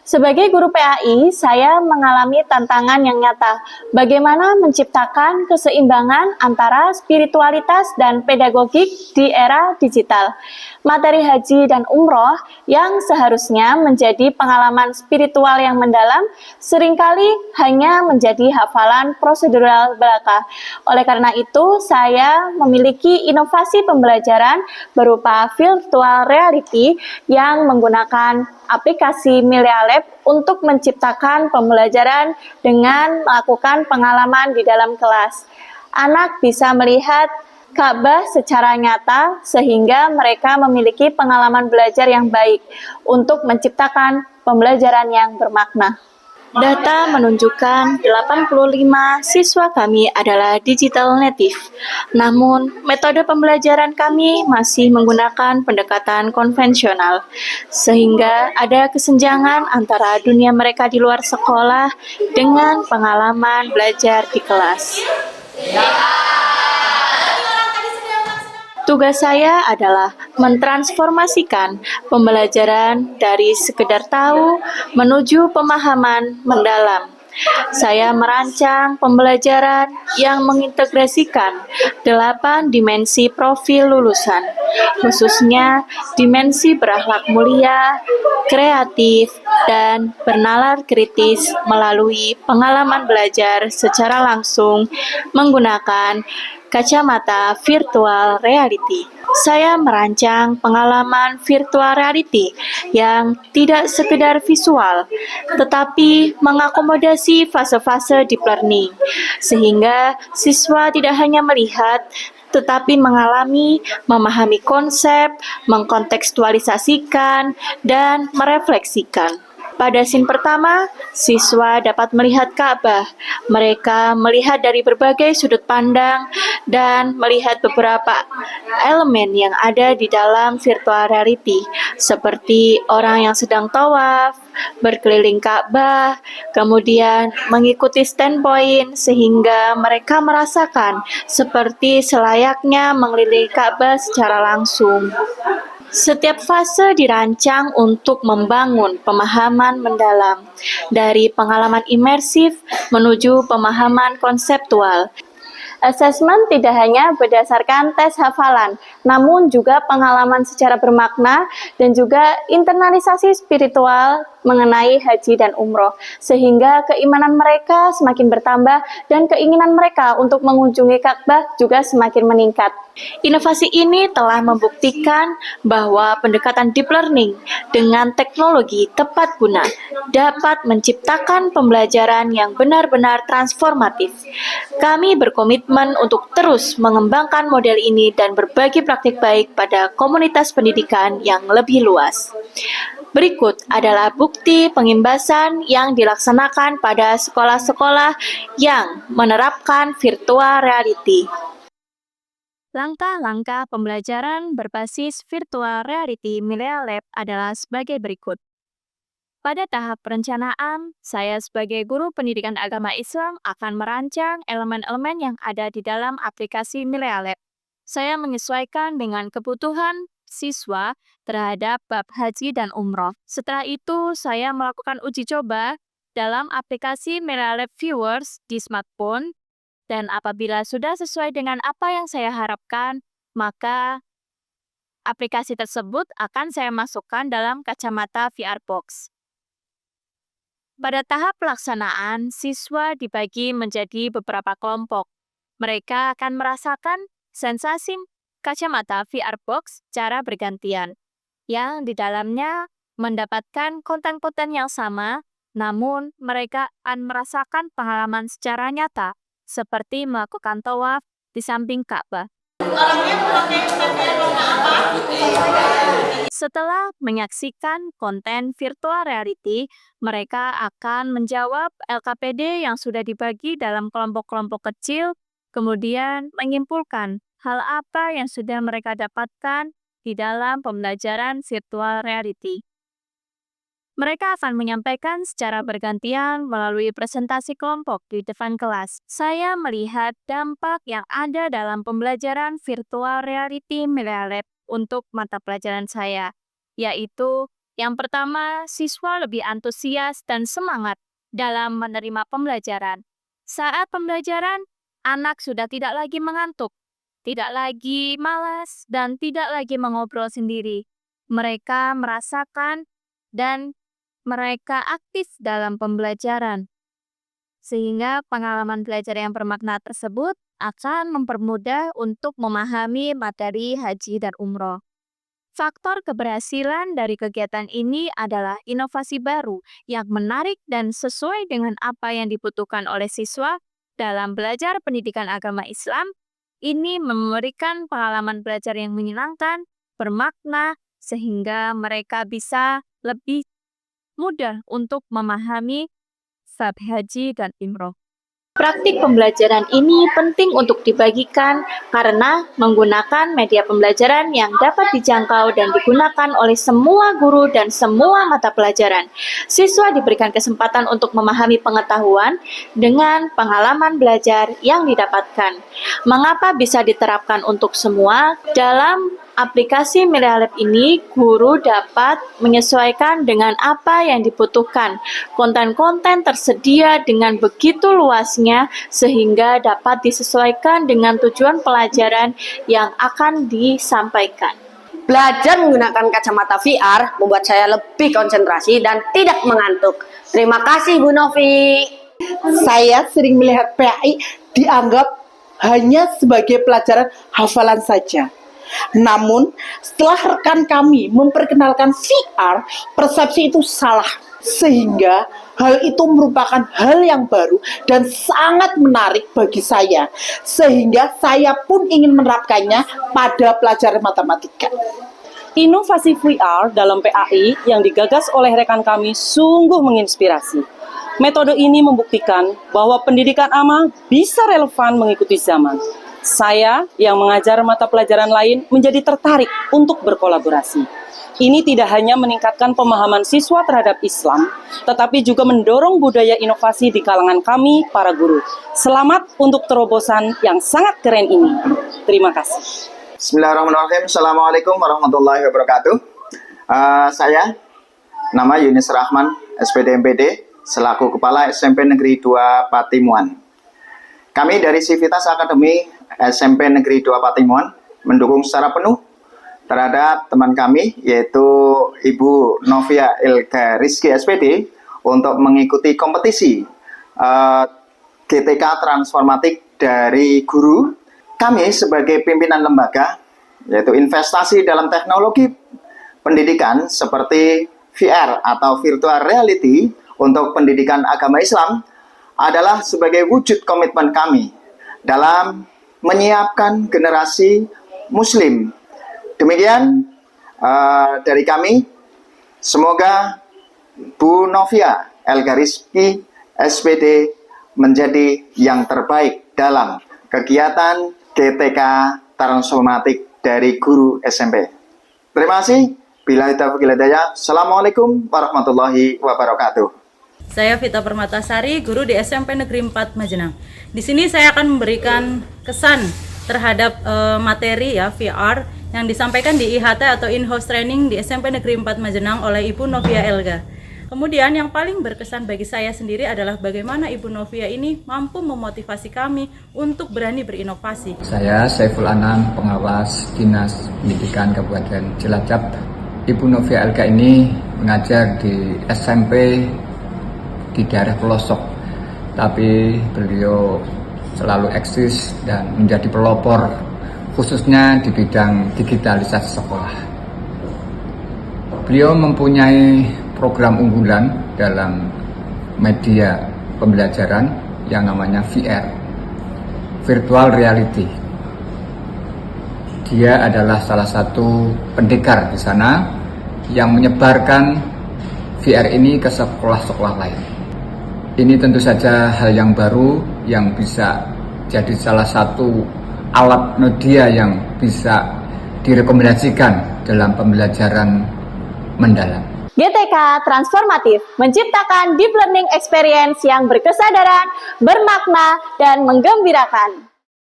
Sebagai guru PAI, saya mengalami tantangan yang nyata. Bagaimana menciptakan keseimbangan antara spiritualitas dan pedagogik di era digital. Materi haji dan umroh yang seharusnya menjadi pengalaman spiritual yang mendalam, seringkali hanya menjadi hafalan prosedural belaka. Oleh karena itu, saya memiliki inovasi pembelajaran berupa virtual reality yang menggunakan aplikasi Milea Lab untuk menciptakan pembelajaran dengan melakukan pengalaman di dalam kelas. Anak bisa melihat Ka'bah secara nyata sehingga mereka memiliki pengalaman belajar yang baik untuk menciptakan pembelajaran yang bermakna. Data menunjukkan 85 siswa kami adalah digital native. Namun, metode pembelajaran kami masih menggunakan pendekatan konvensional, sehingga ada kesenjangan antara dunia mereka di luar sekolah dengan pengalaman belajar di kelas. Tugas saya adalah mentransformasikan pembelajaran dari sekedar tahu menuju pemahaman mendalam. Saya merancang pembelajaran yang mengintegrasikan 8 dimensi profil lulusan, khususnya dimensi berakhlak mulia, kreatif, dan bernalar kritis melalui pengalaman belajar secara langsung menggunakan kacamata virtual reality. Saya merancang pengalaman virtual reality yang tidak sekedar visual, tetapi mengakomodasi fase-fase deep learning, sehingga siswa tidak hanya melihat, tetapi mengalami, memahami konsep, mengkontekstualisasikan, dan merefleksikan. Pada scene pertama, siswa dapat melihat Ka'bah. Mereka melihat dari berbagai sudut pandang dan melihat beberapa elemen yang ada di dalam virtual reality, seperti orang yang sedang tawaf, berkeliling Ka'bah, kemudian mengikuti standpoint sehingga mereka merasakan seperti selayaknya mengelilingi Ka'bah secara langsung. Setiap fase dirancang untuk membangun pemahaman mendalam, dari pengalaman imersif menuju pemahaman konseptual. Asesmen tidak hanya berdasarkan tes hafalan, namun juga pengalaman secara bermakna dan juga internalisasi spiritual mengenai haji dan umroh, sehingga keimanan mereka semakin bertambah dan keinginan mereka untuk mengunjungi Ka'bah juga semakin meningkat. Inovasi ini telah membuktikan bahwa pendekatan deep learning dengan teknologi tepat guna dapat menciptakan pembelajaran yang benar-benar transformatif. Kami berkomitmen untuk terus mengembangkan model ini dan berbagi praktik baik pada komunitas pendidikan yang lebih luas. Berikut adalah bukti pengimbasan yang dilaksanakan pada sekolah-sekolah yang menerapkan virtual reality. Langkah-langkah pembelajaran berbasis virtual reality Milea Lab adalah sebagai berikut. Pada tahap perencanaan, saya sebagai guru pendidikan agama Islam akan merancang elemen-elemen yang ada di dalam aplikasi Milea Lab. Saya menyesuaikan dengan kebutuhan siswa terhadap bab haji dan umroh. Setelah itu, saya melakukan uji coba dalam aplikasi Milea Lab Viewers di smartphone, dan apabila sudah sesuai dengan apa yang saya harapkan, maka aplikasi tersebut akan saya masukkan dalam kacamata VR Box. Pada tahap pelaksanaan, siswa dibagi menjadi beberapa kelompok. Mereka akan merasakan sensasi kacamata VR Box secara bergantian, yang di dalamnya mendapatkan konten-konten yang sama, namun mereka akan merasakan pengalaman secara nyata, seperti melakukan tawaf di samping Ka'bah. Setelah menyaksikan konten virtual reality, mereka akan menjawab LKPD yang sudah dibagi dalam kelompok-kelompok kecil, kemudian menyimpulkan hal apa yang sudah mereka dapatkan di dalam pembelajaran virtual reality. Mereka akan menyampaikan secara bergantian melalui presentasi kelompok di depan kelas. Saya melihat dampak yang ada dalam pembelajaran virtual reality Milea Lab untuk mata pelajaran saya, yaitu Yang pertama, siswa lebih antusias dan semangat dalam menerima pembelajaran. Saat pembelajaran, anak sudah tidak lagi mengantuk, tidak lagi malas, dan tidak lagi mengobrol sendiri. Mereka merasakan dan mereka aktif dalam pembelajaran. Sehingga pengalaman belajar yang bermakna tersebut akan mempermudah untuk memahami materi haji dan umroh. Faktor keberhasilan dari kegiatan ini adalah inovasi baru yang menarik dan sesuai dengan apa yang dibutuhkan oleh siswa dalam belajar pendidikan agama Islam. Ini memberikan pengalaman belajar yang menyenangkan, bermakna, sehingga mereka bisa lebih mudah untuk memahami bab haji dan umroh. Praktik pembelajaran ini penting untuk dibagikan karena menggunakan media pembelajaran yang dapat dijangkau dan digunakan oleh semua guru dan semua mata pelajaran. Siswa diberikan kesempatan untuk memahami pengetahuan dengan pengalaman belajar yang didapatkan. Mengapa bisa diterapkan untuk semua? Dalam aplikasi Milea Lab ini, guru dapat menyesuaikan dengan apa yang dibutuhkan. Konten-konten tersedia dengan begitu luasnya sehingga dapat disesuaikan dengan tujuan pelajaran yang akan disampaikan. Belajar menggunakan kacamata VR membuat saya lebih konsentrasi dan tidak mengantuk. Terima kasih Bu Novi. Saya sering melihat PAI dianggap hanya sebagai pelajaran hafalan saja. Namun, setelah rekan kami memperkenalkan VR, persepsi itu salah. Sehingga hal itu merupakan hal yang baru dan sangat menarik bagi saya. Sehingga saya pun ingin menerapkannya pada pelajaran matematika. Inovasi VR dalam PAI yang digagas oleh rekan kami sungguh menginspirasi. Metode ini membuktikan bahwa pendidikan amal bisa relevan mengikuti zaman. Saya yang mengajar mata pelajaran lain menjadi tertarik untuk berkolaborasi. Ini tidak hanya meningkatkan pemahaman siswa terhadap Islam, tetapi juga mendorong budaya inovasi di kalangan kami, para guru. Selamat untuk terobosan yang sangat keren ini. Terima kasih. Bismillahirrahmanirrahim. Assalamualaikum warahmatullahi wabarakatuh. Saya, nama Yunis Rahman, SPD MPD, selaku Kepala SMP Negeri 2 Patimuan. Kami dari Civitas Akademi SMP Negeri 2 Patimuan mendukung secara penuh terhadap teman kami, yaitu Ibu Novia Elga Rizky SPD, untuk mengikuti kompetisi GTK Transformatik dari guru. Kami sebagai pimpinan lembaga, yaitu investasi dalam teknologi pendidikan seperti VR atau virtual reality untuk pendidikan agama Islam, adalah sebagai wujud komitmen kami dalam menyiapkan generasi muslim. Demikian dari kami, semoga Bu Novia Elga Rizky SPD menjadi yang terbaik dalam kegiatan GTK Transformatik dari guru SMP. Terima kasih. Billahi taufiq wal hidayah. Assalamualaikum warahmatullahi wabarakatuh. Saya Vita Permatasari, guru di SMP Negeri 4 Majenang. Di sini saya akan memberikan kesan terhadap materi ya VR yang disampaikan di IHT atau In-House Training di SMP Negeri 4 Majenang oleh Ibu Novia Elga. Kemudian yang paling berkesan bagi saya sendiri adalah bagaimana Ibu Novia ini mampu memotivasi kami untuk berani berinovasi. Saya Saiful Anam, pengawas Dinas Pendidikan Kabupaten Cilacap. Ibu Novia Elga ini mengajar di SMP di daerah pelosok, tapi beliau selalu eksis dan menjadi pelopor khususnya di bidang digitalisasi sekolah. Beliau mempunyai program unggulan dalam media pembelajaran yang namanya VR, virtual reality. Dia adalah salah satu pendekar di sana yang menyebarkan VR ini ke sekolah-sekolah lain. Ini tentu saja hal yang baru yang bisa jadi salah satu alat media yang bisa direkomendasikan dalam pembelajaran mendalam. GTK Transformatif menciptakan deep learning experience yang berkesadaran, bermakna, dan menggembirakan.